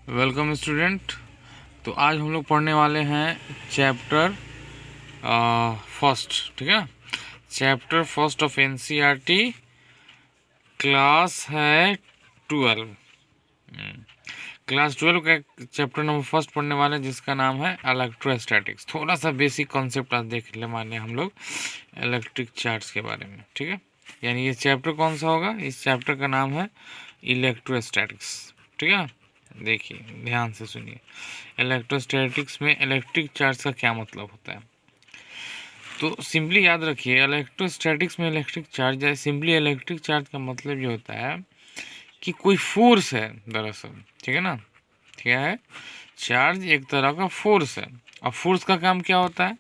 Welcome student. तो आज हम लोग पढ़ने वाले हैं चैप्टर फर्स्ट, ठीक है। Chapter first of NCERT, class है 12। क्लास 12 का चैप्टर नंबर फर्स्ट पढ़ने वाले हैं, जिसका नाम है इलेक्ट्रोस्टैटिक्स। थोड़ा सा बेसिक कॉन्सेप्ट आज देख ले माने हम लोग इलेक्ट्रिक चार्ज के बारे में, ठीक है। यानी ये चैप्टर कौन सा होगा? इस चैप्टर का नाम है इलेक्ट्रोस्टैटिक्स, ठीक है। देखिए ध्यान से सुनिए, इलेक्ट्रोस्टैटिक्स में इलेक्ट्रिक चार्ज का क्या मतलब होता है। तो सिंपली याद रखिए, इलेक्ट्रोस्टैटिक्स में इलेक्ट्रिक चार्ज है, सिंपली इलेक्ट्रिक चार्ज का मतलब ये होता है कि कोई फोर्स है दरअसल, ठीक है ना। क्या है? चार्ज एक तरह का फोर्स है। अब फोर्स का काम क्या होता है?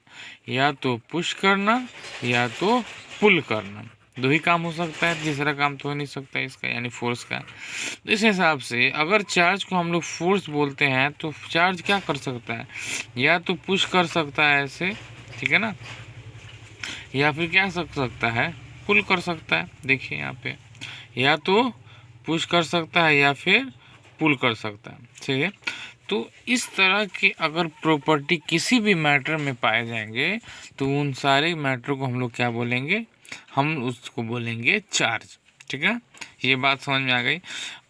या तो पुश करना या तो पुल करना, दो ही काम हो सकता है, तीसरा काम तो हो नहीं सकता इसका, यानी फोर्स का। तो इस हिसाब से अगर चार्ज को हम लोग फोर्स बोलते हैं तो चार्ज क्या कर सकता है? या तो पुश कर सकता है ऐसे, ठीक है ना, या फिर क्या कर सकता है? पुल कर सकता है। देखिए यहाँ पे, या तो पुश कर सकता है या फिर पुल कर सकता है, ठीक है। तो इस तरह के अगर प्रॉपर्टी किसी भी मैटर में पाए जाएंगे तो उन सारे मैटर को हम लोग क्या बोलेंगे? हम उसको बोलेंगे चार्ज, ठीक है। ये बात समझ में आ गई।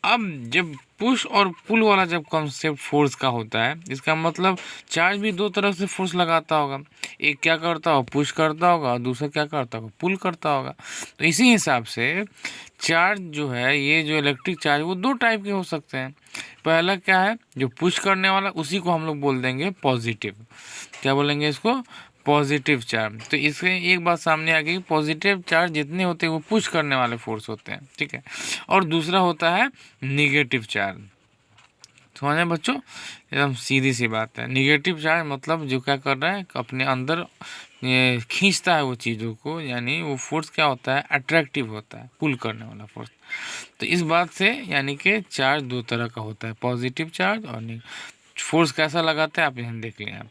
अब जब पुश और पुल वाला जब कॉन्सेप्ट फोर्स का होता है, इसका मतलब चार्ज भी दो तरह से फोर्स लगाता होगा। एक क्या करता होगा? पुश करता होगा, और दूसरा क्या करता होगा? पुल करता होगा। तो इसी हिसाब से चार्ज जो है, ये जो इलेक्ट्रिक चार्ज, वो दो टाइप के हो सकते हैं। पहला क्या है? जो पुश करने वाला, उसी को हम लोग बोल देंगे पॉजिटिव। क्या बोलेंगे इसको? Positive charge. तो इससे एक बात सामने आ गई, पॉजिटिव चार्ज जितने होते हैं वो पुश करने वाले फोर्स होते हैं, ठीक है। और दूसरा होता है निगेटिव चार्ज। समझे बच्चों? एकदम सीधी सी बात है। निगेटिव चार्ज मतलब जो क्या कर रहा है, अपने अंदर ये खींचता है वो चीज़ों को, यानी वो फोर्स क्या होता है? अट्रैक्टिव होता है, पुल करने वाला फोर्स। तो इस बात से यानी कि चार्ज दो तरह का होता है, पॉजिटिव चार्ज और फोर्स कैसा लगाता है आप यहाँ देख लें आप।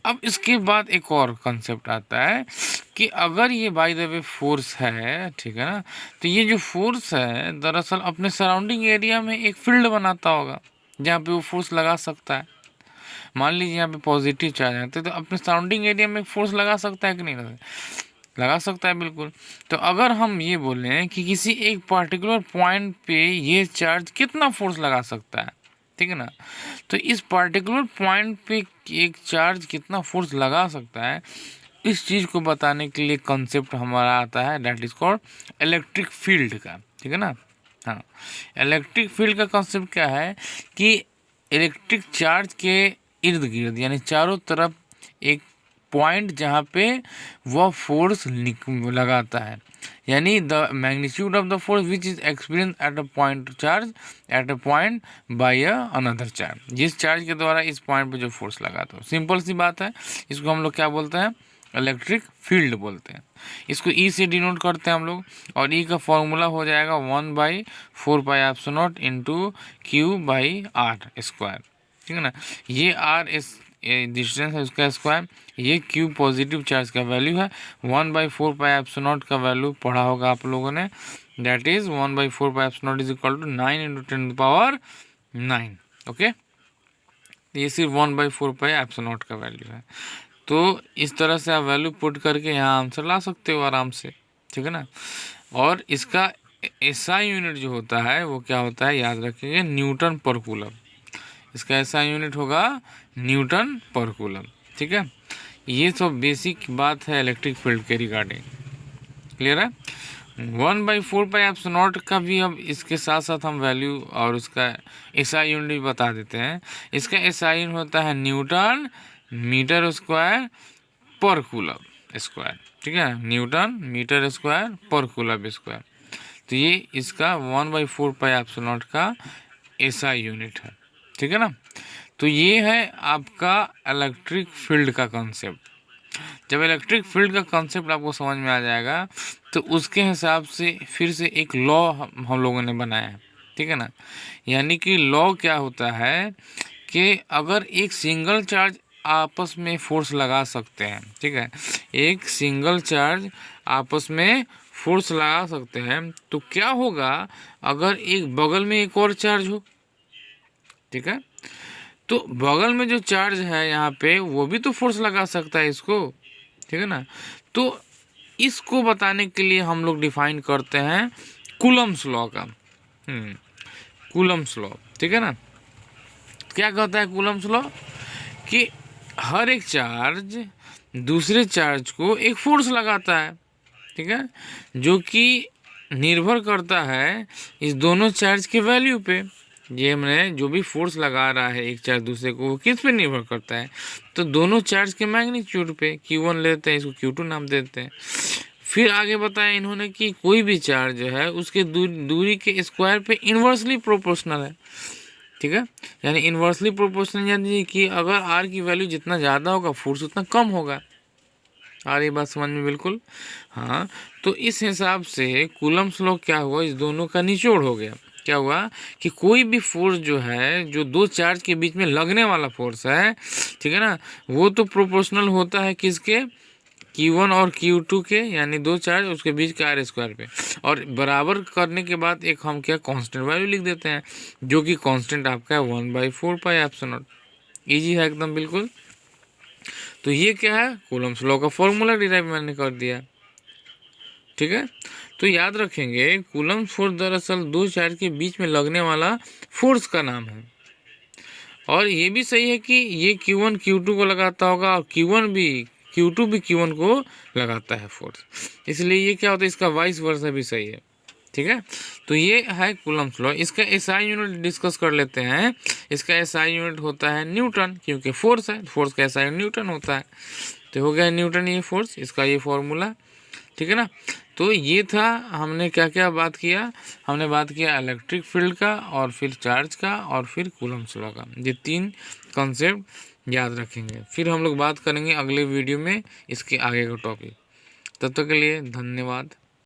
अब इसके बाद एक और कंसेप्ट आता है कि अगर ये बाय द वे फोर्स है, ठीक है ना, तो ये जो फोर्स है दरअसल अपने सराउंडिंग एरिया में एक फील्ड बनाता होगा जहाँ पे वो फोर्स लगा सकता है। मान लीजिए यहाँ पे पॉजिटिव चार्ज है तो अपने सराउंडिंग एरिया में फोर्स लगा सकता है कि नहीं? लगा सकता है, बिल्कुल। तो अगर हम ये बोलें कि किसी एक पर्टिकुलर पॉइंट पे ये चार्ज कितना फोर्स लगा सकता है, ठीक है ना, तो इस पर्टिकुलर पॉइंट पे एक चार्ज कितना फोर्स लगा सकता है, इस चीज़ को बताने के लिए कॉन्सेप्ट हमारा आता है, that is called electric field का, ठीक है ना। हाँ, इलेक्ट्रिक फील्ड का कॉन्सेप्ट क्या है कि इलेक्ट्रिक चार्ज के इर्द गिर्द, यानी चारों तरफ एक पॉइंट जहाँ पे वह फोर्स लगाता है, यानी the magnitude of the force which is experience at a point charge at a point by a another charge, जिस चार्ज के द्वारा इस पॉइंट पे जो फोर्स लगाता है। सिंपल सी बात है, इसको हम लोग क्या बोलते हैं? इलेक्ट्रिक फील्ड बोलते हैं। इसको ई से डिनोट करते हैं हम लोग, और ई का फॉर्मूला हो जाएगा 1/4πε0 into q by r square, ठीक है ना। ये आर इस डिस्टेंस है उसका स्क्वायर, ये क्यू पॉजिटिव चार्ज का वैल्यू है। 1/4πε0 का वैल्यू पढ़ा होगा आप लोगों ने, that is 1/4πε0 is equal to 9 × 10⁻⁹। Okay, ये सिर्फ 1/4πε0 का वैल्यू है। तो इस तरह से आप वैल्यू पुट करके यहाँ आंसर ला सकते हो आराम से, ठीक है ना। और इसका एसआई यूनिट जो होता है वो क्या होता है, याद रखिएगा, न्यूटन पर कूलम। इसका एसआई यूनिट होगा न्यूटन पर कूलम, ठीक है। ये सब बेसिक बात है इलेक्ट्रिक फील्ड के रिगार्डिंग, क्लियर है। 1/4πε0 का भी अब इसके साथ साथ हम वैल्यू और उसका एसआई यूनिट भी बता देते हैं। इसका एसआई यूनिट होता है न्यूटन मीटर स्क्वायर पर कूलम स्क्वायर, ठीक है, न्यूटन मीटर स्क्वायर पर कूलम स्क्वायर। तो ये इसका 1/4πε0 का एसआई यूनिट है, ठीक है ना। तो ये है आपका इलेक्ट्रिक फील्ड का कॉन्सेप्ट। जब इलेक्ट्रिक फील्ड का कॉन्सेप्ट आपको समझ में आ जाएगा तो उसके हिसाब से फिर से एक लॉ हम लोगों ने बनाया है, ठीक है ना। यानी कि लॉ क्या होता है कि अगर एक सिंगल चार्ज आपस में फोर्स लगा सकते हैं, ठीक है, एक सिंगल चार्ज आपस में फोर्स लगा सकते हैं, तो क्या होगा अगर एक बगल में एक और चार्ज हो, ठीक है। तो बगल में जो चार्ज है यहाँ पे वो भी तो फोर्स लगा सकता है इसको, ठीक है ना। तो इसको बताने के लिए हम लोग डिफाइन करते हैं कूलम्ब्स लॉ का। कूलम्ब्स लॉ, ठीक है ना। क्या कहता है कूलम्ब्स लॉ कि हर एक चार्ज दूसरे चार्ज को एक फोर्स लगाता है, ठीक है, जो कि निर्भर करता है इस दोनों चार्ज के वैल्यू पे। ये हमने जो भी फोर्स लगा रहा है एक चार्ज दूसरे को, वो किस पे निर्भर करता है, तो दोनों चार्ज के मैग्नीट्यूड पे। Q1 लेते हैं, इसको Q2 नाम देते हैं। फिर आगे बताया इन्होंने कि कोई भी चार्ज जो है उसके दूरी के स्क्वायर पे इन्वर्सली प्रोपोर्शनल है, ठीक है। यानी इन्वर्सली प्रोपोर्शनल यानी कि अगर आर की वैल्यू जितना ज़्यादा होगा फोर्स उतना कम होगा। आ रही बात समझ में? बिल्कुल हाँ। तो इस हिसाब से कूलम्ब्स लॉ क्या हुआ, इस दोनों का निचोड़ हो गया। क्या हुआ कि कोई भी फोर्स जो है, जो दो चार्ज के बीच में लगने वाला फोर्स है, ठीक है ना, वो तो प्रोपोर्शनल होता है किसके, Q1 और Q2 के, यानी दो चार्ज उसके बीच के आर स्क्वायर पे। और बराबर करने के बाद एक हम क्या कांस्टेंट वैल्यू लिख देते हैं, जो कि कांस्टेंट आपका है 1/4 पाई एप्सिलॉन नॉट। ईजी है एकदम, बिल्कुल। तो ये क्या है, कूलम्ब्स लॉ का फॉर्मूला डिराइव मैंने कर दिया, ठीक है। तो याद रखेंगे कूलम्ब्स फोर्स दरअसल दो चार्ज के बीच में लगने वाला फोर्स का नाम है। और ये भी सही है कि ये Q1 Q2 को लगाता होगा और Q2 भी Q1 को लगाता है फोर्स, इसलिए ये क्या होता है, इसका वाइस वर्सा भी सही है, ठीक है। तो ये है कूलम्ब्स लॉ। इसका एसआई यूनिट डिस्कस कर लेते हैं। इसका एसआई यूनिट होता है न्यूटन, क्योंकि फोर्स है, फोर्स का एसआई न्यूटन होता है। तो हो गया न्यूटन ये फोर्स, इसका ये फॉर्मूला, ठीक है ना। तो ये था, हमने क्या क्या बात किया, हमने बात किया इलेक्ट्रिक फील्ड का, और फिर चार्ज का, और फिर कूलम्ब्स लॉ का। ये तीन कॉन्सेप्ट याद रखेंगे। फिर हम लोग बात करेंगे अगले वीडियो में इसके आगे का टॉपिक। तब तक के लिए धन्यवाद।